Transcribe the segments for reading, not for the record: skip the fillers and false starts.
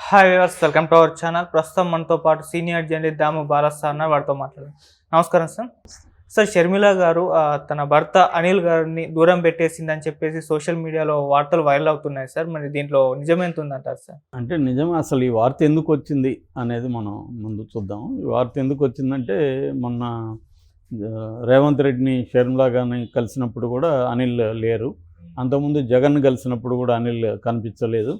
Hi viewers, welcome to our channel. ప్రస్తుతం మనతో పాటు సీనియర్ జర్నలిస్ట్ దాము బాలాస్ సార్ ఉన్నారు. వారితో మాట్లాడదాం. నమస్కారం సార్. సార్, షర్మిల గారు తన భర్త అనిల్ గారిని దూరం పెట్టేసిందని చెప్పేసి సోషల్ మీడియాలో వార్తలు వైరల్ అవుతున్నాయి సార్. మరి దీంట్లో నిజమెంత ఉందంటారు సార్? అంటే నిజం, అసలు ఈ వార్త ఎందుకు వచ్చింది అనేది మనం ముందు చూద్దాం. ఈ వార్త ఎందుకు వచ్చిందంటే, మొన్న రేవంత్ రెడ్డిని షర్మిల గారిని కలిసినప్పుడు కూడా అనిల్ లేరు. అంతకుముందు జగన్ కలిసినప్పుడు కూడా అనిల్ కనిపించలేదు.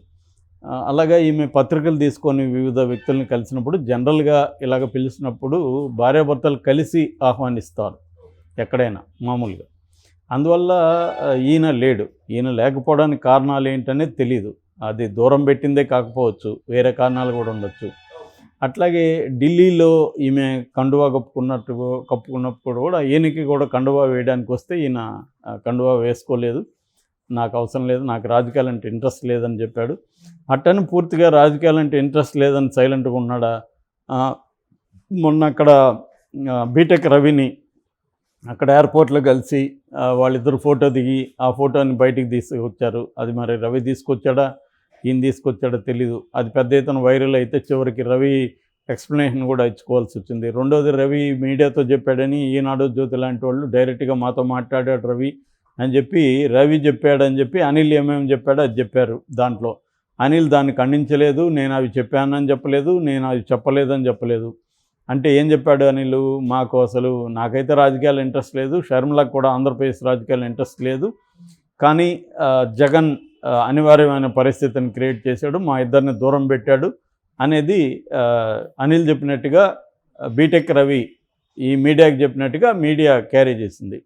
అలాగే ఈమె పత్రికలు తీసుకొని వివిధ వ్యక్తుల్ని కలిసినప్పుడు జనరల్గా ఇలాగ పిలిచినప్పుడు భార్యాభర్తలు కలిసి ఆహ్వానిస్తారు ఎక్కడైనా మామూలుగా. అందువల్ల ఈయన లేడు. ఈయన లేకపోవడానికి కారణాలు ఏంటనేది తెలీదు. అది దూరం పెట్టిందే కాకపోవచ్చు, వేరే కారణాలు కూడా ఉండొచ్చు. అట్లాగే ఢిల్లీలో ఈమె కండువా కప్పుకున్నప్పుడు కూడా ఈయనకి కూడా కండువా వేయడానికి వస్తే ఈయన కండువా వేసుకోలేదు. నాకు అవసరం లేదు, నాకు రాజకీయాలంటే ఇంట్రెస్ట్ లేదని చెప్పాడు. అట్టని పూర్తిగా రాజకీయాలంటే ఇంట్రెస్ట్ లేదని సైలెంట్గా ఉన్నాడా? మొన్న అక్కడ బీటెక్ రవిని అక్కడ ఎయిర్పోర్ట్లో కలిసి వాళ్ళిద్దరు ఫోటో దిగి ఆ ఫోటోని బయటికి తీసుకొచ్చారు. అది మరి రవి తీసుకొచ్చాడా, ఈయన తీసుకొచ్చాడో తెలీదు. అది పెద్ద ఎత్తున వైరల్ అయితే చివరికి రవి ఎక్స్ప్లెనేషన్ కూడా ఇచ్చుకోవాల్సి వచ్చింది. రెండోది, రవి మీడియాతో చెప్పాడని ఈనాడు జ్యోతి లాంటి వాళ్ళు డైరెక్ట్గా మాతో మాట్లాడాడు రవి అని చెప్పి, రవి చెప్పాడని చెప్పి అనిల్ ఏమేమి చెప్పాడో అది చెప్పారు. దాంట్లో అనిల్ దాన్ని ఖండించలేదు. నేను అవి చెప్పానని చెప్పలేదు, నేను అవి చెప్పలేదని చెప్పలేదు. అంటే ఏం చెప్పాడు అనిల్? మాకు అసలు నాకైతే రాజకీయాలు ఇంట్రెస్ట్ లేదు, షర్మిలకు కూడా ఆంధ్రప్రదేశ్ రాజకీయాలు ఇంట్రెస్ట్ లేదు, కానీ జగన్ అనివార్యమైన పరిస్థితిని క్రియేట్ చేశాడు, మా ఇద్దరిని దూరం పెట్టాడు అనేది అనిల్ చెప్పినట్టుగా బీటెక్ రవి ఈ మీడియాకి చెప్పినట్టుగా మీడియా క్యారీ చేసింది.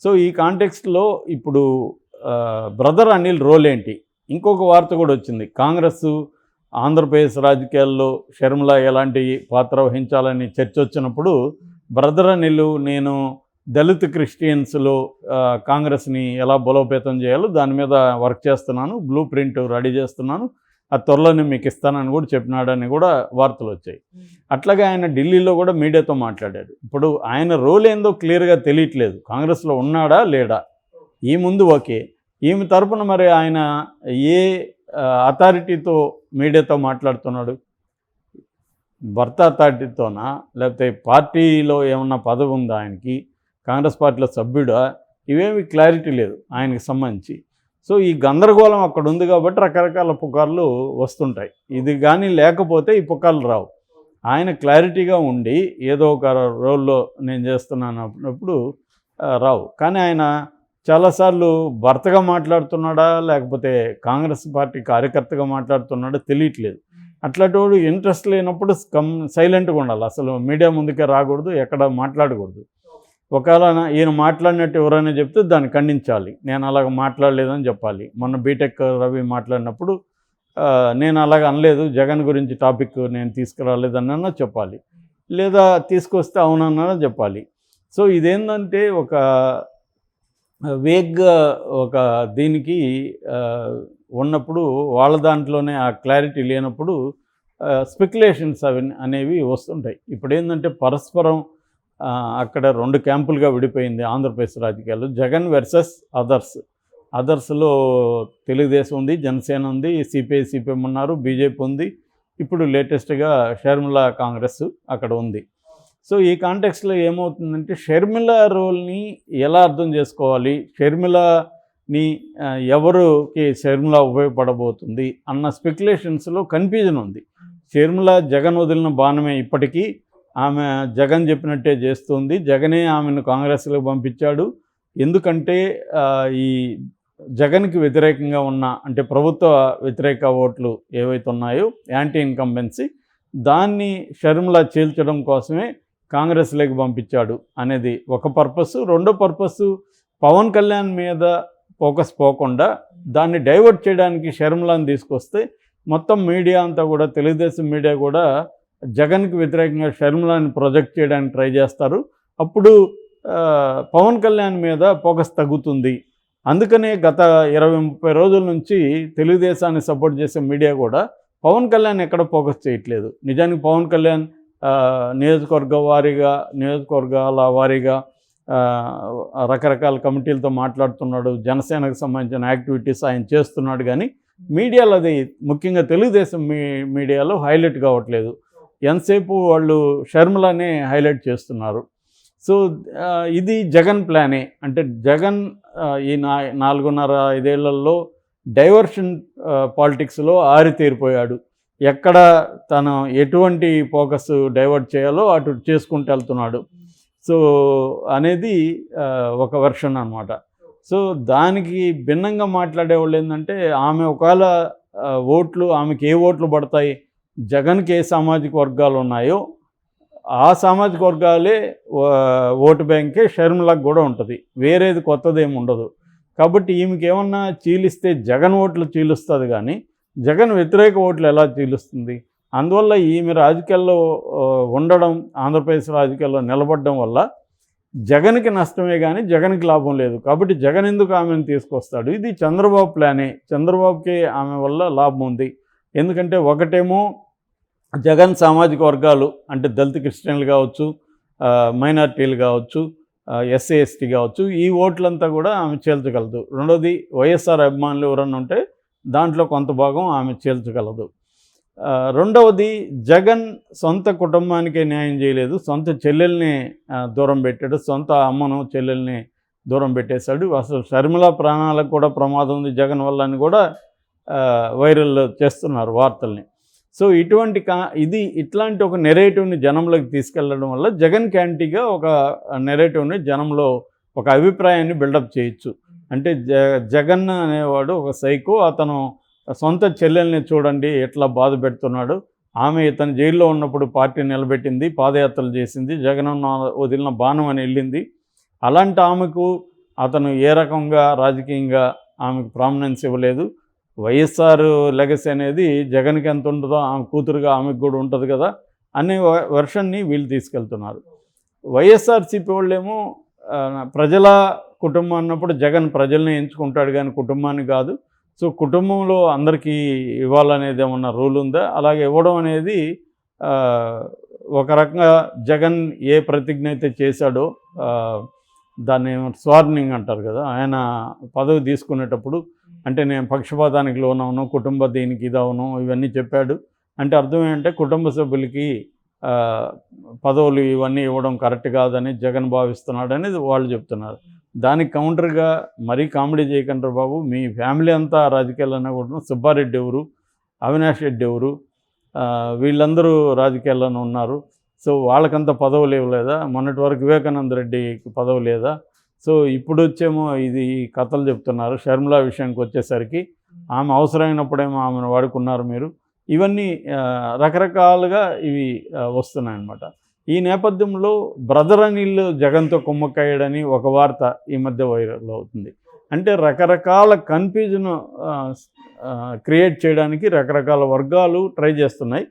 సో ఈ కాంటెక్స్ట్లో ఇప్పుడు బ్రదర్ అనిల్ రోల్ ఏంటి? ఇంకొక వార్త కూడా వచ్చింది. కాంగ్రెస్ ఆంధ్రప్రదేశ్ రాజకీయాల్లో షర్మిల ఎలాంటి పాత్ర వహించాలని చర్చ వచ్చినప్పుడు బ్రదర్ అనిల్, నేను దళిత క్రిస్టియన్స్లో కాంగ్రెస్ని ఎలా బలోపేతం చేయాలో దాని మీద వర్క్ చేస్తున్నాను, బ్లూ ప్రింట్ రెడీ చేస్తున్నాను, అది త్వరలోనే మీకు ఇస్తానని కూడా చెప్పినాడని కూడా వార్తలు వచ్చాయి. అట్లాగే ఆయన ఢిల్లీలో కూడా మీడియాతో మాట్లాడాడు. ఇప్పుడు ఆయన రోల్ ఏందో క్లియర్గా తెలియట్లేదు. కాంగ్రెస్లో ఉన్నాడా లేడా? ఈ ముందు ఓకే, ఈమె తరపున మరి ఆయన ఏ అథారిటీతో మీడియాతో మాట్లాడుతున్నాడు? భర్త అథారిటీతోనా, లేకపోతే పార్టీలో ఏమన్నా పదవి ఉందా ఆయనకి, కాంగ్రెస్ పార్టీలో సభ్యుడా? ఇవేమి క్లారిటీ లేదు ఆయనకి సంబంధించి. సో ఈ గందరగోళం అక్కడ ఉంది కాబట్టి రకరకాల పుకార్లు వస్తుంటాయి. ఇది కానీ లేకపోతే ఈ పుకార్లు రావు. ఆయన క్లారిటీగా ఉండి ఏదో ఒక రోల్లో నేను చేస్తున్నాను అన్నప్పుడు రావు. కానీ ఆయన చాలాసార్లు భర్తగా మాట్లాడుతున్నాడా లేకపోతే కాంగ్రెస్ పార్టీ కార్యకర్తగా మాట్లాడుతున్నాడా తెలియట్లేదు. అట్లాంటి ఇంట్రెస్ట్ లేనప్పుడు సైలెంట్గా ఉండాలి. అసలు మీడియా ముందుకే రాకూడదు, ఎక్కడ మాట్లాడకూడదు. ఒకవేళ ఈయన మాట్లాడినట్టు ఎవరైనా చెప్తే దాన్ని ఖండించాలి. నేను అలాగ మాట్లాడలేదని చెప్పాలి. మొన్న బీటెక్ రవి మాట్లాడినప్పుడు నేను అలాగ అనలేదు, జగన్ గురించి టాపిక్ నేను తీసుకురాలేదన్నా చెప్పాలి, లేదా తీసుకొస్తే అవునన్నా చెప్పాలి. సో ఇదేంటంటే ఒక వేగ్గా ఒక దీనికి ఉన్నప్పుడు వాళ్ళ దాంట్లోనే ఆ క్లారిటీ లేనప్పుడు స్పెక్యులేషన్స్ అనేవి వస్తుంటాయి. ఇప్పుడు ఏంటంటే పరస్పరం అక్కడ రెండు క్యాంపులుగా విడిపోయింది ఆంధ్రప్రదేశ్ రాజకీయాలు. జగన్ వర్సెస్ అదర్స్లో తెలుగుదేశం ఉంది, జనసేన ఉంది, సిపిఎం ఉన్నారు, బీజేపీ ఉంది, ఇప్పుడు లేటెస్ట్గా షర్మిల కాంగ్రెస్ అక్కడ ఉంది. సో ఈ కాంటెక్స్లో ఏమవుతుందంటే షర్మిల రోల్ని ఎలా అర్థం చేసుకోవాలి, షర్మిలని ఎవరికి షర్మిల ఉపయోగపడబోతుంది అన్న స్పెక్యులేషన్స్లో కన్ఫ్యూజన్ ఉంది. షర్మిల జగన్ వదిలిన బాణమే ఇప్పటికీ. ఆమె జగన్ చెప్పినట్టే చేస్తుంది. జగనే ఆమెను కాంగ్రెస్లోకి పంపించాడు. ఎందుకంటే ఈ జగన్కి వ్యతిరేకంగా ఉన్న, అంటే ప్రభుత్వ వ్యతిరేక ఓట్లు ఏవైతే ఉన్నాయో, యాంటీ ఇన్కంబెన్సీ, దాన్ని షర్మిల చీల్చడం కోసమే కాంగ్రెస్లోకి పంపించాడు అనేది ఒక పర్పస్. రెండో పర్పస్, పవన్ కళ్యాణ్ మీద ఫోకస్ పోకుండా దాన్ని డైవర్ట్ చేయడానికి షర్మిలను తీసుకొస్తే మొత్తం మీడియా అంతా కూడా, తెలుగుదేశం మీడియా కూడా జగన్కి వ్యతిరేకంగా షర్మిలని ప్రొజెక్ట్ చేయడానికి ట్రై చేస్తారు. అప్పుడు పవన్ కళ్యాణ్ మీద ఫోకస్ తగ్గుతుంది. అందుకనే గత 20-30 రోజుల నుంచి తెలుగుదేశాన్ని సపోర్ట్ చేసే మీడియా కూడా పవన్ కళ్యాణ్ ఎక్కడ ఫోకస్ చేయట్లేదు. నిజానికి పవన్ కళ్యాణ్ నియోజకవర్గాల వారీగా రకరకాల కమిటీలతో మాట్లాడుతున్నాడు, జనసేనకు సంబంధించిన యాక్టివిటీస్ ఆయన చేస్తున్నాడు. కానీ మీడియాలో అది ముఖ్యంగా తెలుగుదేశం మీడియాలో హైలైట్ కావట్లేదు. ఎంతసేపు వాళ్ళు షర్మిలానే హైలైట్ చేస్తున్నారు. సో ఇది జగన్ ప్లానే. అంటే జగన్ ఈ 4.5 ఏళ్లలో డైవర్షన్ పాలిటిక్స్లో ఆరితేరిపోయాడు. ఎక్కడ తను ఎటువంటి ఫోకస్ డైవర్ట్ చేయాలో అటు చేసుకుంటూ వెళ్తున్నాడు. సో అనేది ఒక వెర్షన్ అనమాట. సో దానికి భిన్నంగా మాట్లాడేవాళ్ళు ఏంటంటే, ఆమె ఒకవేళ ఆమెకి ఏ ఓట్లు పడతాయి, జగన్కి ఏ సామాజిక వర్గాలు ఉన్నాయో ఆ సామాజిక వర్గాలే ఓటు బ్యాంకే షర్మిలకు కూడా ఉంటుంది. వేరేది కొత్తదేమి ఉండదు. కాబట్టి ఈమెకి ఏమన్నా చీలిస్తే జగన్ ఓట్లు చీలుస్తుంది, కానీ జగన్ వ్యతిరేక ఓట్లు ఎలా చీలుస్తుంది? అందువల్ల ఈమె రాజకీయాల్లో ఉండడం, ఆంధ్రప్రదేశ్ రాజకీయాల్లో నిలబడడం వల్ల జగన్కి నష్టమే కానీ జగన్కి లాభం లేదు. కాబట్టి జగన్ ఎందుకు ఆమెను తీసుకొస్తాడు? ఇది చంద్రబాబు ప్లానే. చంద్రబాబుకి ఆమె వల్ల లాభం ఉంది. ఎందుకంటే ఒకటేమో జగన్ సామాజిక వర్గాలు అంటే దళిత క్రిస్టియన్లు కావచ్చు, మైనారిటీలు కావచ్చు, ఎస్సీ ఎస్టీ కావచ్చు, ఈ ఓట్లంతా కూడా ఆమె చేల్చగలదు. రెండోది వైఎస్ఆర్ అభిమానులు ఎవరన్నా ఉంటే దాంట్లో కొంత భాగం ఆమె చేల్చగలదు. రెండవది జగన్ సొంత కుటుంబానికే న్యాయం చేయలేదు, సొంత చెల్లెల్ని దూరం పెట్టాడు, సొంత అమ్మను చెల్లెల్ని దూరం పెట్టేశాడు. అసలు షర్మిల ప్రాణాలకు కూడా ప్రమాదం ఉంది జగన్ వల్ల అని కూడా వైరల్ చేస్తున్నారు వార్తల్ని. సో ఇట్లాంటి ఒక నెరేటివ్ని జనంలోకి తీసుకెళ్లడం వల్ల జగన్ క్యాంటీగా ఒక నెరేటివ్ని జనంలో ఒక అభిప్రాయాన్ని బిల్డప్ చేయొచ్చు. అంటే జగన్ అనేవాడు ఒక సైకో, అతను సొంత చెల్లెల్ని చూడండి ఎట్లా బాధ పెడుతున్నాడు, ఆమె ఇతను జైల్లో ఉన్నప్పుడు పార్టీ నిలబెట్టింది, పాదయాత్రలు చేసింది, జగన్ వదిలిన బాణం అని వెళ్ళింది. అలాంటి ఆమెకు అతను ఏ రకంగా రాజకీయంగా ఆమెకు ప్రామినెన్స్ ఇవ్వలేదు. వైఎస్ఆర్ లెగసీ అనేది జగన్కి ఎంత ఉంటుందో ఆమె కూతురుగా ఆమెకు కూడా ఉంటుంది కదా అనే వెర్షన్ని వీళ్ళు తీసుకెళ్తున్నారు. వైఎస్ఆర్సీపీ వాళ్ళేమో ప్రజల కుటుంబం అన్నప్పుడు జగన్ ప్రజల్ని ఎంచుకుంటాడు కానీ కుటుంబాన్ని కాదు. సో కుటుంబంలో అందరికీ ఇవ్వాలనేది ఏమన్నా రూల్ ఉందా? అలాగే ఇవ్వడం అనేది ఒక రకంగా జగన్ ఏ ప్రతిజ్ఞ అయితే చేశాడో దాన్ని స్వార్నింగ్ అంటారు కదా, ఆయన పదవి తీసుకునేటప్పుడు అంటే నేను పక్షపాతానికి లోనవును, కుటుంబ దీనికి ఇదవును, ఇవన్నీ చెప్పాడు. అంటే అర్థం ఏంటంటే కుటుంబ సభ్యులకి పదవులు ఇవన్నీ ఇవ్వడం కరెక్ట్ కాదని జగన్ భావిస్తున్నాడు అనేది వాళ్ళు చెప్తున్నారు. దానికి కౌంటర్గా మరీ కామెడీ చేయకంటారు బాబు, మీ ఫ్యామిలీ అంతా రాజకీయాల్లోనే కూడా సుబ్బారెడ్డి ఎవరు, అవినాష్ రెడ్డి ఎవరు, వీళ్ళందరూ రాజకీయాల్లోనే ఉన్నారు. సో వాళ్ళకంత పదవులు ఇవ్వలేదా? మొన్నటి వరకు వివేకానంద రెడ్డికి పదవి లేదా? సో ఇప్పుడు వచ్చేమో ఇది కథలు చెప్తున్నారు. షర్మిల విషయానికి వచ్చేసరికి ఆమె అవసరమైనప్పుడేమో ఆమెను వాడుకున్నారు మీరు. ఇవన్నీ రకరకాలుగా ఇవి వస్తున్నాయన్నమాట. ఈ నేపథ్యంలో బ్రదర్ అనిల్ జగన్తో కుమ్మక్కయ్యాడని ఒక వార్త ఈ మధ్య వైరల్ అవుతుంది. అంటే రకరకాల కన్ఫ్యూజన్ క్రియేట్ చేయడానికి రకరకాల వర్గాలు ట్రై చేస్తున్నాయి.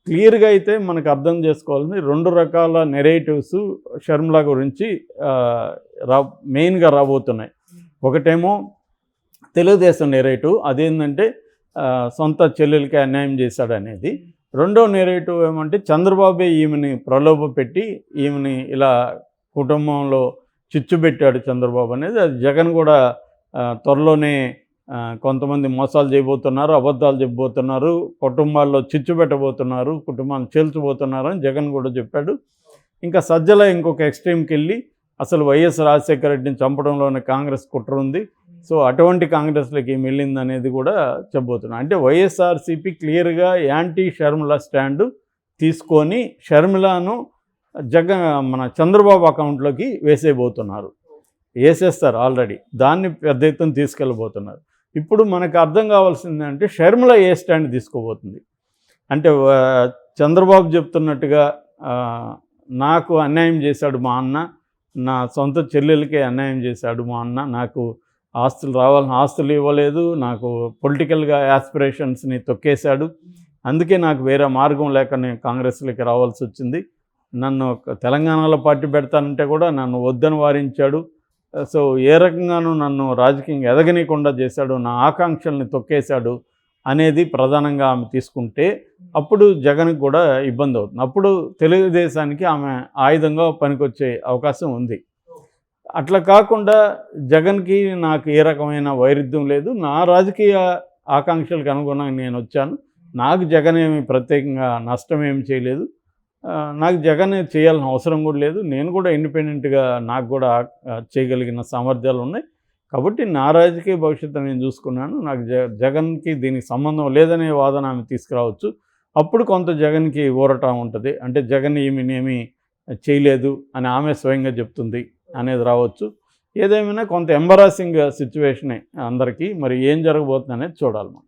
క్లియర్గా అయితే మనకు అర్థం చేసుకోవాల్సింది 2 రకాల నెరేటివ్స్ షర్మిల గురించి మెయిన్గా రాబోతున్నాయి. ఒకటేమో తెలుగుదేశం నెరేటివ్, అదేంటంటే సొంత చెల్లెలకి అన్యాయం చేశాడనేది. రెండో నెరేటివ్ ఏమంటే చంద్రబాబే ఈమెని ప్రలోభ పెట్టి ఈమెని ఇలా కుటుంబంలో చిచ్చు పెట్టాడు చంద్రబాబు అనేది. అది జగన్ కూడా త్వరలోనే కొంతమంది మోసాలు చేయబోతున్నారు, అబద్ధాలు చెప్పబోతున్నారు, కుటుంబాల్లో చిచ్చు పెట్టబోతున్నారు, కుటుంబాన్ని చేల్చబోతున్నారు అని జగన్ కూడా చెప్పాడు. ఇంకా సజ్జల ఇంకొక ఎక్స్ట్రీమ్కి వెళ్ళి అసలు వైఎస్ రాజశేఖర రెడ్డిని చంపడంలోనే కాంగ్రెస్ కుట్ర ఉంది, సో అటువంటి కాంగ్రెస్లోకి ఏమి వెళ్ళింది అనేది కూడా చెప్పబోతున్నారు. అంటే వైఎస్ఆర్సీపీ క్లియర్గా యాంటీ షర్మిల స్టాండు తీసుకొని షర్మిలను మన చంద్రబాబు అకౌంట్లోకి వేసేయబోతున్నారు, వేసేస్తారు ఆల్రెడీ. దాన్ని పెద్ద ఎత్తున తీసుకెళ్ళబోతున్నారు. ఇప్పుడు మనకు అర్థం కావాల్సిందంటే షర్మిల ఏ స్టాండ్ తీసుకోబోతుంది. అంటే చంద్రబాబు చెప్తున్నట్టుగా నాకు అన్యాయం చేశాడు మా అన్న, నా సొంత చెల్లెలకే అన్యాయం చేశాడు మా అన్న, నాకు ఆస్తులు రావాలని ఆస్తులు ఇవ్వలేదు, నాకు పొలిటికల్గా యాస్పిరేషన్స్ని తొక్కేశాడు, అందుకే నాకు వేరే మార్గం లేక నేను కాంగ్రెస్లోకి రావాల్సి వచ్చింది, నన్ను తెలంగాణలో పార్టీ పెడతానంటే కూడా నన్ను వద్దని వారించాడు, సో ఏ రకంగానూ నన్ను రాజకీయంగా ఎదగనీయకుండా చేశాడు, నా ఆకాంక్షల్ని తొక్కేశాడు అనేది ప్రధానంగా ఆమె తీసుకుంటే అప్పుడు జగన్కి కూడా ఇబ్బంది అవుతుంది. అప్పుడు తెలుగుదేశానికి ఆమె ఆయుధంగా పనికొచ్చే అవకాశం ఉంది. అట్లా కాకుండా జగన్కి నాకు ఏ రకమైన వైరుధ్యం లేదు, నా రాజకీయ ఆకాంక్షలకు అనుగుణంగా నేను వచ్చాను. నాకు జగన్ ఏమి ప్రత్యేకంగా నష్టం ఏమి చేయలేదు. నాకు జగన్ చేయాల్సిన అవసరం కూడా లేదు. నేను కూడా ఇండిపెండెంట్గా నాకు కూడా చేయగలిగిన సామర్థ్యాలు ఉన్నాయి. కాబట్టి నా రాజకీయ భవిష్యత్తు నేను చూసుకున్నాను. నాకు జగన్కి దీనికి సంబంధం లేదనే వాదన ఆమె తీసుకురావచ్చు. అప్పుడు కొంత జగన్కి ఊరట ఉంటుంది. అంటే జగన్ ఏమీ చేయలేదు అని ఆమె స్వయంగా చెప్తుంది అనేది రావచ్చు. ఏదేమైనా కొంత ఎంబరాసింగ్ సిచ్యువేషనే అందరికీ. మరి ఏం జరగబోతుంది అనేది చూడాలి మనం.